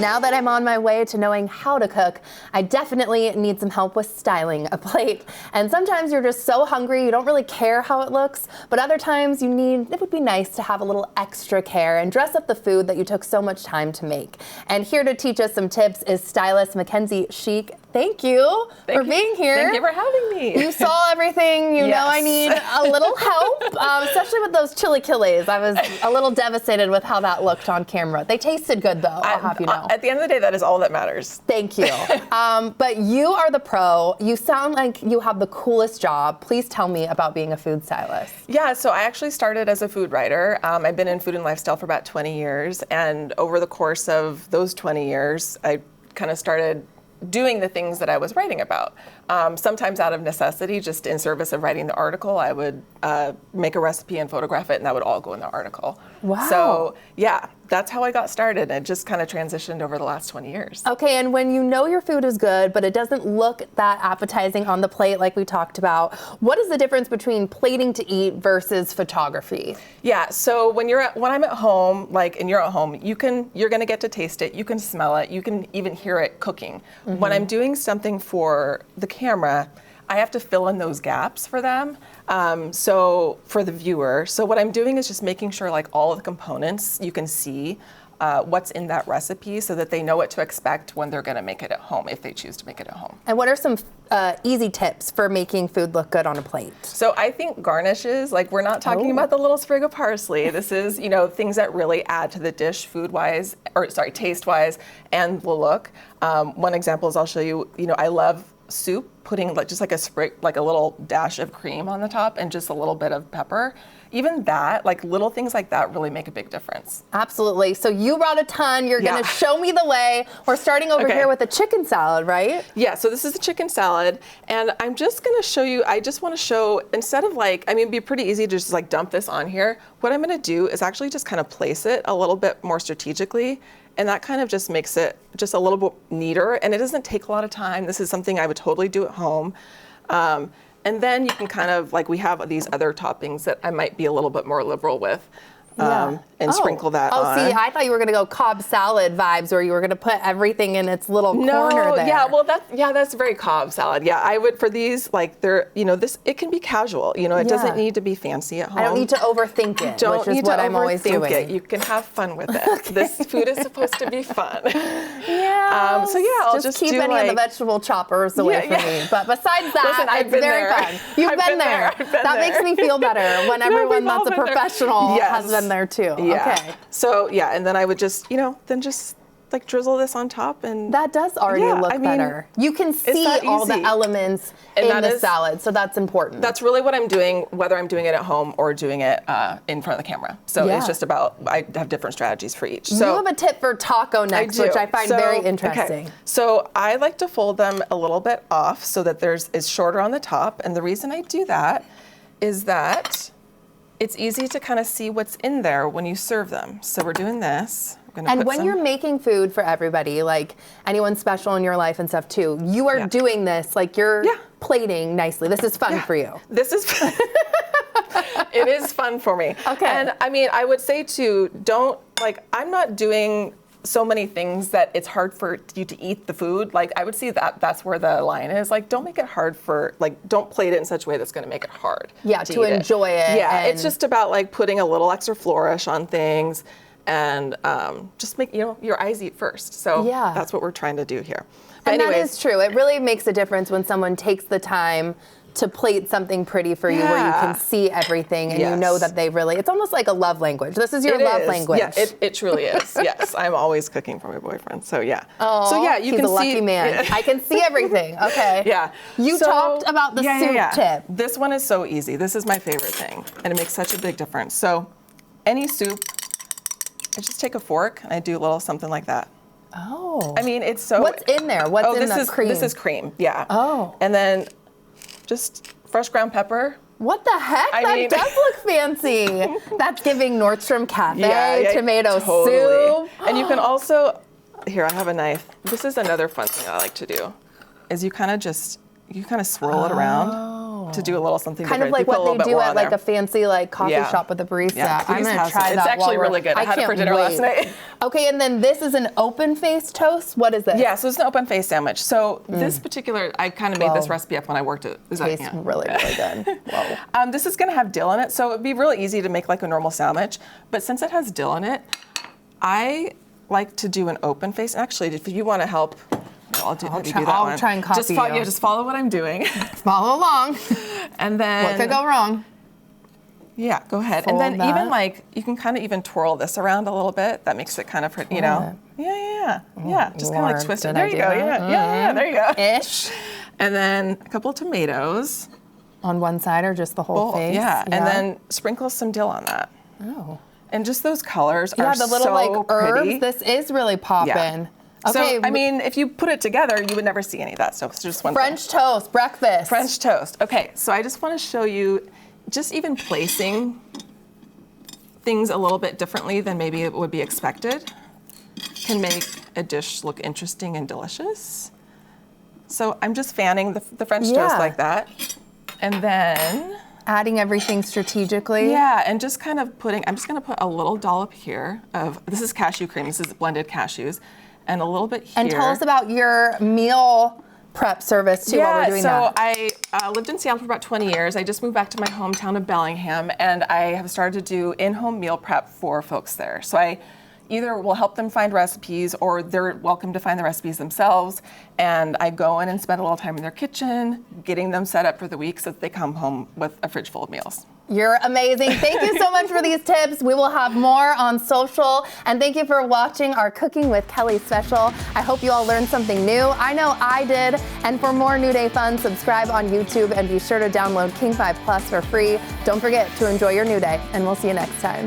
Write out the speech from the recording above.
Now that I'm on my way to knowing how to cook, I definitely need some help with styling a plate. And sometimes you're just so hungry, you don't really care how it looks, but other times it would be nice to have a little extra care and dress up the food that you took so much time to make. And here to teach us some tips is stylist Mackenzie Schieck. Thank you for being here. Thank you for having me. You saw everything. You know I need a little help, especially with those chilaquiles. I was a little devastated with how that looked on camera. They tasted good, though, I'll have you know. At the end of the day, that is all that matters. Thank you. But you are the pro. You sound like you have the coolest job. Please tell me about being a food stylist. Yeah, so I actually started as a food writer. I've been in food and lifestyle for about 20 years. And over the course of those 20 years, I kind of started doing the things that I was writing about. Sometimes out of necessity, just in service of writing the article, I would make a recipe and photograph it, and that would all go in the article. Wow. So yeah, that's how I got started. It just kind of transitioned over the last 20 years. Okay, and when you know your food is good, but it doesn't look that appetizing on the plate like we talked about, what is the difference between plating to eat versus photography? Yeah, so when I'm at home, and you're at home, you're gonna get to taste it, you can smell it, you can even hear it cooking. Mm-hmm. When I'm doing something for the camera, I have to fill in those gaps for them. So for the viewer, so what I'm doing is just making sure all of the components you can see what's in that recipe so that they know what to expect when they're gonna make it at home, if they choose to make it at home. And what are some easy tips for making food look good on a plate? So I think garnishes, we're not talking about the little sprig of parsley. This is, things that really add to the dish taste-wise and the look. One example is I'll show you, I love soup, putting just a sprig, a little dash of cream on the top and just a little bit of pepper. Even that, little things like that really make a big difference. Absolutely. So you brought a ton. You're going to show me the way. We're starting over here with a chicken salad, right? Yeah, so this is the chicken salad. And I'm just going to show you, I just want to show, instead of it'd be pretty easy to just dump this on here. What I'm going to do is actually just kind of place it a little bit more strategically. And that kind of just makes it just a little bit neater. And it doesn't take a lot of time. This is something I would totally do at home. And then you can kind of, we have these other toppings that I might be a little bit more liberal with. And sprinkle that on. See, I thought you were going to go Cobb salad vibes, where you were going to put everything in its little corner there. Yeah, well, that's very Cobb salad. Yeah, I would, for these, it can be casual. It doesn't need to be fancy at home. I don't need to overthink it, which is what I'm always doing. You can have fun with it. Okay. This food is supposed to be fun. Yeah. So yeah, I'll just keep any of the vegetable choppers away from me. But besides that, Listen, it's very fun. You've been there. That makes me feel better when everyone that's a professional has been there too. Yeah. Okay. So yeah, and then I would just, drizzle this on top, and that does already look better. You can see all the elements in the salad, so that's important. That's really what I'm doing, whether I'm doing it at home or doing it in front of the camera. So it's just about, I have different strategies for each. So you have a tip for taco next, which I find very interesting. Okay. So I like to fold them a little bit off so that it's shorter on the top, and the reason I do that is that it's easy to kind of see what's in there when you serve them. So we're doing this. And when you're making food for everybody, anyone special in your life and stuff too, you are doing this, you're plating nicely. This is fun for you. This is fun. It is fun for me. Okay. And I would say too, I'm not doing so many things that it's hard for you to eat the food. I would see that's where the line is. Don't make it hard don't plate it in such a way that's going to make it hard. Yeah, to enjoy it. Yeah, it's just about putting a little extra flourish on things, and just make your eyes eat first. So that's what we're trying to do here. But and that is true. It really makes a difference when someone takes the time to plate something pretty for you, where you can see everything and you know that they really, it's almost like a love language. This is your love language. Yeah, it truly is. Yes, I'm always cooking for my boyfriend. So yeah. Oh, so yeah, you he's can a lucky man. I can see everything. Okay. Yeah. You talked about the soup tip. This one is so easy. This is my favorite thing, and it makes such a big difference. So any soup, I just take a fork and I do a little something like that. Oh. It's so. What's in there? What's in the cream? This is cream. Yeah. Oh. And then just fresh ground pepper. What the heck? That does look fancy. That's giving Nordstrom Cafe tomato soup. And you can also, here, I have a knife. This is another fun thing I like to do, is you kind of swirl it around. to do a little something Kind of different. like You put a what they little bit do more at on like there. a fancy like coffee Yeah. shop with a barista. Yeah, I'm please gonna have try some. that. It's actually while really good. I had it for can't dinner last wait. night. Okay, and then this is an open face toast. What is this? Yeah, so it's an open face sandwich. So this particular, I kind of made this Whoa. recipe up when I worked at. Tastes really, really good. Whoa. This is going to have dill in it, so it'd be really easy to make like a normal sandwich. But since it has dill in it, I like to do an open face. Actually, if you want to help, I'll do that one. Try and copy just you. Yeah, just follow what I'm doing. Follow along. And then What could go wrong? Yeah, go ahead. Fold and then that. even like you can kind of even twirl this around a little bit. That makes it kind of pretty, you know. Yeah. Just kind of like twist it. There you go. Yeah. There you go. Ish. And then a couple of tomatoes. On one side or just the whole face? Yeah. And then sprinkle some dill on that. Oh. And just those colors are Yeah, the little so like herbs. pretty. This is really popping. Yeah. Okay. So, I mean, if you put it together, you would never see any of that stuff. It's just one French toast, breakfast. French toast. Okay, so I just want to show you just even placing things a little bit differently than maybe it would be expected can make a dish look interesting and delicious. So I'm just fanning the French toast like that. And then adding everything strategically. Yeah, and just kind of I'm just gonna put a little dollop here of, this is cashew cream, this is blended cashews, and a little bit here. And tell us about your meal prep service too while we're doing that. I lived in Seattle for about 20 years. I just moved back to my hometown of Bellingham, and I have started to do in-home meal prep for folks there. So I either will help them find recipes or they're welcome to find the recipes themselves. And I go in and spend a little time in their kitchen, getting them set up for the week so that they come home with a fridge full of meals. You're amazing. Thank you so much for these tips. We will have more on social. And thank you for watching our Cooking with Kelly special. I hope you all learned something new. I know I did. And for more New Day fun, subscribe on YouTube and be sure to download King 5 Plus for free. Don't forget to enjoy your new day, and we'll see you next time.